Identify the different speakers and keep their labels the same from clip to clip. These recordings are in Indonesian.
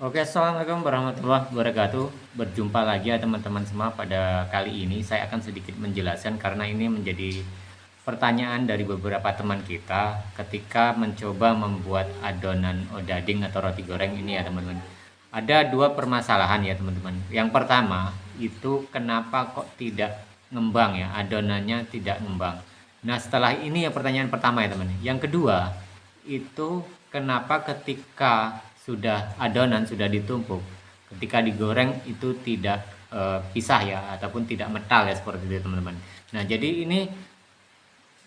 Speaker 1: Oke, assalamualaikum warahmatullahi wabarakatuh. Berjumpa lagi ya teman-teman semua. Pada kali ini saya akan sedikit menjelaskan karena ini menjadi pertanyaan dari beberapa teman kita ketika mencoba membuat adonan odading atau roti goreng ini ya teman-teman. Ada dua permasalahan ya teman-teman. Yang pertama itu kenapa kok tidak ngembang ya, adonannya tidak ngembang. Nah, setelah ini ya pertanyaan pertama ya teman. Yang kedua itu kenapa ketika adonan sudah ditumpuk, ketika digoreng itu tidak pisah ya ataupun tidak metal ya seperti itu teman-teman. Nah, jadi ini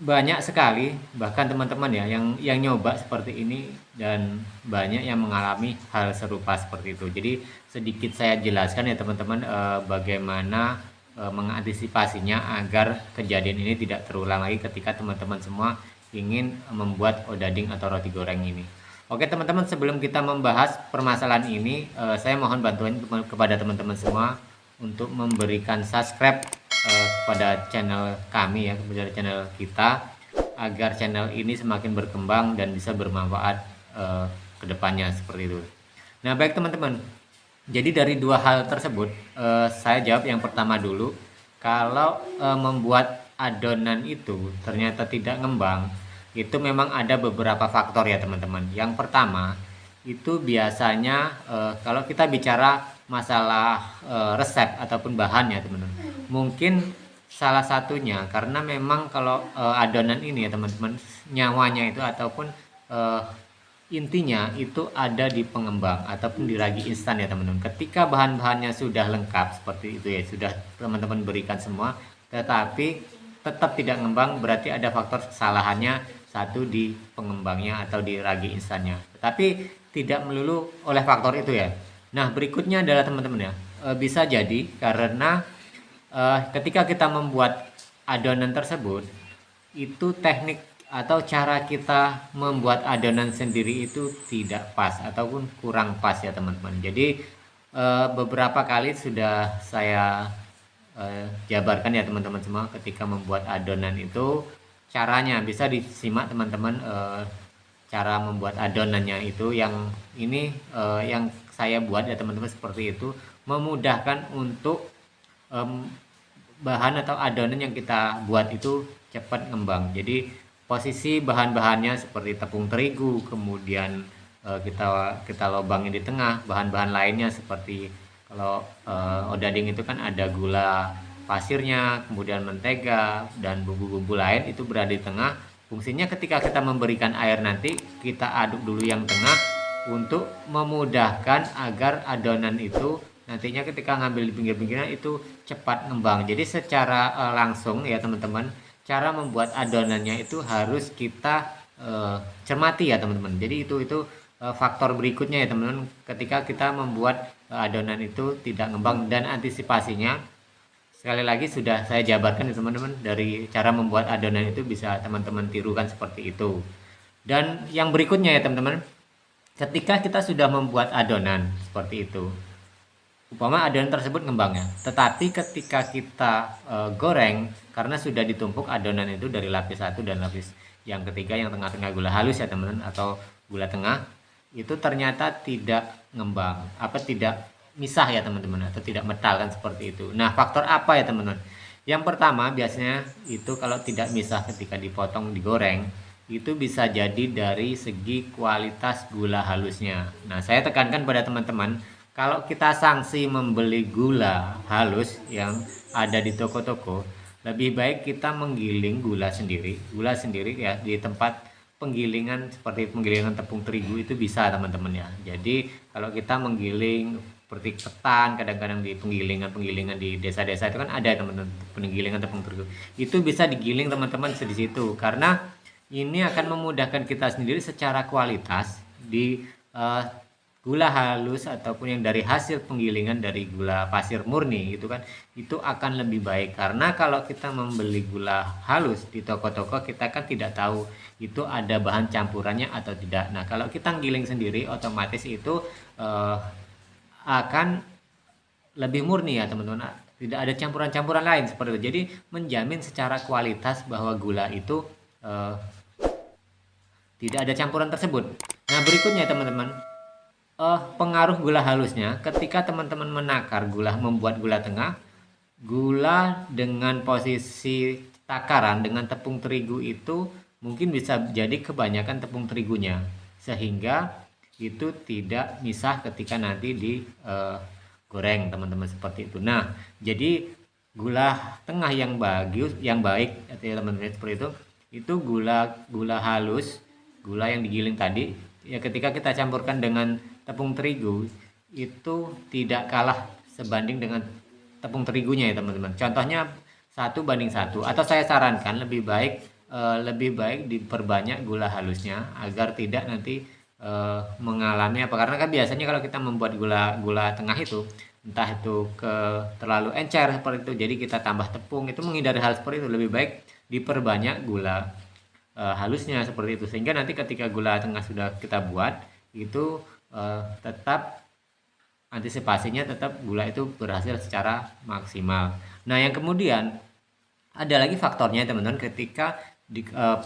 Speaker 1: banyak sekali bahkan teman-teman ya yang nyoba seperti ini dan banyak yang mengalami hal serupa seperti itu. Jadi sedikit saya jelaskan ya teman-teman bagaimana mengantisipasinya agar kejadian ini tidak terulang lagi ketika teman-teman semua ingin membuat odading atau roti goreng ini. Oke teman-teman, sebelum kita membahas permasalahan ini, saya mohon bantuan kepada teman-teman semua untuk memberikan subscribe kepada channel kami ya, kepada channel kita, agar channel ini semakin berkembang dan bisa bermanfaat ke depannya seperti itu. Nah, baik teman-teman. Jadi dari dua hal tersebut, saya jawab yang pertama dulu. Kalau membuat adonan itu ternyata tidak ngembang, itu memang ada beberapa faktor ya teman-teman. Yang pertama, itu biasanya kalau kita bicara masalah resep ataupun bahan ya teman-teman, mungkin salah satunya karena memang kalau adonan ini ya teman-teman, nyawanya itu ataupun eh, intinya itu ada di pengembang ataupun di ragi instan ya teman-teman. Ketika bahan-bahannya sudah lengkap seperti itu ya, sudah teman-teman berikan semua, tetapi tetap tidak ngembang, berarti ada faktor kesalahannya satu di pengembangnya atau di ragi instannya. Tetapi tidak melulu oleh faktor itu ya. Nah, berikutnya adalah teman-teman ya, bisa jadi karena ketika kita membuat adonan tersebut, itu teknik atau cara kita membuat adonan sendiri itu tidak pas ataupun kurang pas ya teman-teman. Jadi beberapa kali sudah saya jabarkan ya teman-teman semua, ketika membuat adonan itu caranya bisa disimak teman-teman. Cara membuat adonannya itu yang ini yang saya buat ya teman-teman, seperti itu memudahkan untuk bahan atau adonan yang kita buat itu cepat ngembang. Jadi posisi bahan-bahannya seperti tepung terigu, kemudian kita kita lobangin di tengah. Bahan-bahan lainnya seperti kalau odading itu kan ada gula pasirnya, kemudian mentega dan bumbu-bumbu lain itu berada di tengah. Fungsinya ketika kita memberikan air nanti kita aduk dulu yang tengah untuk memudahkan agar adonan itu nantinya ketika ngambil di pinggir-pinggirnya itu cepat ngembang. Jadi secara langsung ya teman-teman, cara membuat adonannya itu harus kita cermati ya teman-teman. Jadi itu faktor berikutnya ya teman-teman, ketika kita membuat adonan itu tidak ngembang. Dan antisipasinya sekali lagi sudah saya jabarkan ya teman-teman, dari cara membuat adonan itu bisa teman-teman tirukan seperti itu. Dan yang berikutnya ya teman-teman, ketika kita sudah membuat adonan seperti itu, umpama adonan tersebut ngembangnya, tetapi ketika kita goreng, karena sudah ditumpuk adonan itu dari lapis satu dan lapis yang ketiga yang tengah-tengah gula halus ya teman-teman, atau gula tengah, itu ternyata tidak ngembang, apa tidak misah ya teman-teman, atau tidak metal kan seperti itu. Nah, faktor apa ya teman-teman? Yang pertama biasanya itu kalau tidak misah ketika dipotong digoreng, itu bisa jadi dari segi kualitas gula halusnya. Nah, saya tekankan pada teman-teman, kalau kita sanksi membeli gula halus yang ada di toko-toko, lebih baik kita menggiling gula sendiri ya di tempat penggilingan seperti penggilingan tepung terigu itu bisa teman-teman ya. Jadi kalau kita menggiling seperti ketan, kadang-kadang di penggilingan di desa-desa itu kan ada teman-teman penggilingan tepung terigu. Itu bisa digiling teman-teman di situ, karena ini akan memudahkan kita sendiri secara kualitas di gula halus ataupun yang dari hasil penggilingan dari gula pasir murni gitu kan, itu akan lebih baik. Karena kalau kita membeli gula halus di toko-toko, kita kan tidak tahu itu ada bahan campurannya atau tidak. Nah, kalau kita giling sendiri otomatis itu akan lebih murni ya teman-teman, tidak ada campuran-campuran lain seperti itu. Jadi menjamin secara kualitas bahwa gula itu tidak ada campuran tersebut. Nah, berikutnya teman-teman, pengaruh gula halusnya ketika teman-teman menakar gula, membuat gula tengah, gula dengan posisi takaran dengan tepung terigu itu mungkin bisa jadi kebanyakan tepung terigunya, sehingga itu tidak misah ketika nanti digoreng teman-teman, seperti itu. Nah, jadi gula tengah yang bagus, yang baik teman-teman seperti itu gula halus, gula yang digiling tadi ya, ketika kita campurkan dengan tepung terigu itu tidak kalah sebanding dengan tepung terigunya ya teman-teman. Contohnya 1:1, atau saya sarankan lebih baik diperbanyak gula halusnya agar tidak nanti mengalami apa, karena kan biasanya kalau kita membuat gula tengah itu entah itu terlalu encer seperti itu, jadi kita tambah tepung, itu menghindari hal seperti itu. Lebih baik diperbanyak gula halusnya seperti itu, sehingga nanti ketika gula tengah sudah kita buat itu tetap antisipasinya tetap gula itu berhasil secara maksimal. Nah, yang kemudian ada lagi faktornya teman-teman, ketika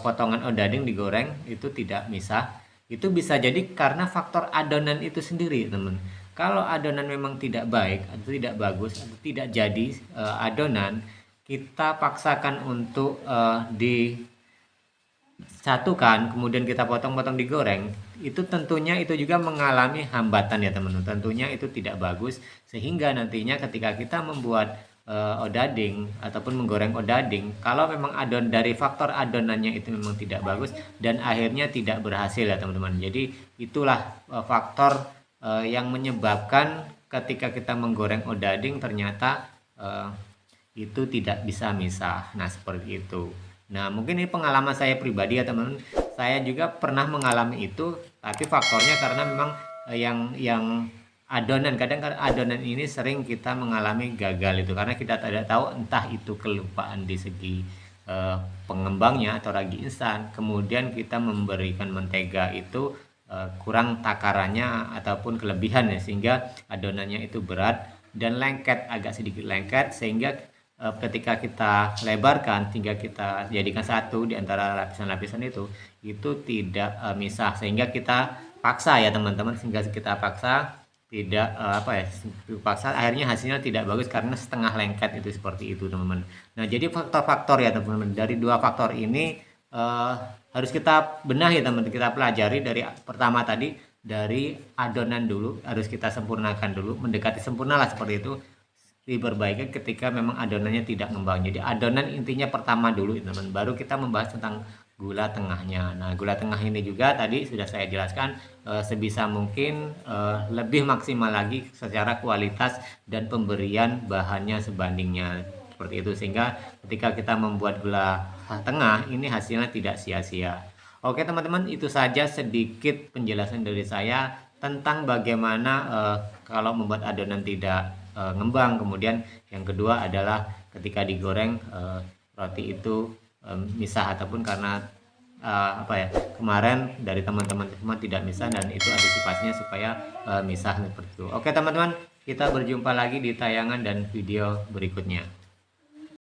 Speaker 1: potongan odading digoreng itu tidak misah, itu bisa jadi karena faktor adonan itu sendiri teman. Kalau adonan memang tidak baik atau tidak bagus atau tidak jadi adonan, kita paksakan untuk disatukan kemudian kita potong-potong digoreng, itu tentunya itu juga mengalami hambatan ya teman-teman. Tentunya itu tidak bagus, sehingga nantinya ketika kita membuat odading ataupun menggoreng odading, kalau memang dari faktor adonannya itu memang tidak bagus dan akhirnya tidak berhasil ya teman-teman. Jadi itulah faktor yang menyebabkan ketika kita menggoreng odading ternyata itu tidak bisa misah. Nah, seperti itu. Nah, mungkin ini pengalaman saya pribadi ya teman-teman. Saya juga pernah mengalami itu, tapi faktornya karena memang yang adonan, kadang adonan ini sering kita mengalami gagal itu karena kita tidak tahu, entah itu kelupaan di segi pengembangnya atau ragi instan, kemudian kita memberikan mentega itu kurang takarannya ataupun kelebihan ya, sehingga adonannya itu berat dan lengket, agak sedikit lengket, sehingga ketika kita lebarkan hingga kita jadikan satu di antara lapisan-lapisan itu tidak misah, sehingga kita paksa ya teman-teman, sehingga kita paksa tidak paksa, akhirnya hasilnya tidak bagus karena setengah lengket itu, seperti itu teman-teman. Nah, jadi faktor-faktor ya teman-teman, dari dua faktor ini harus kita benahi teman-teman, kita pelajari. Dari pertama tadi, dari adonan dulu harus kita sempurnakan dulu, mendekati sempurna lah seperti itu, diperbaiki ketika memang adonannya tidak ngembang. Jadi adonan intinya pertama dulu teman-teman, baru kita membahas tentang gula tengahnya. Nah, gula tengah ini juga tadi sudah saya jelaskan, sebisa mungkin lebih maksimal lagi secara kualitas dan pemberian bahannya sebandingnya, seperti itu, sehingga ketika kita membuat gula tengah ini hasilnya tidak sia-sia. Oke teman-teman, itu saja sedikit penjelasan dari saya tentang bagaimana kalau membuat adonan tidak ngembang. Kemudian yang kedua adalah ketika digoreng roti itu misah, ataupun karena kemarin dari teman-teman semua tidak misah, dan itu antisipasinya supaya misah seperti itu. Oke teman-teman, kita berjumpa lagi di tayangan dan video berikutnya.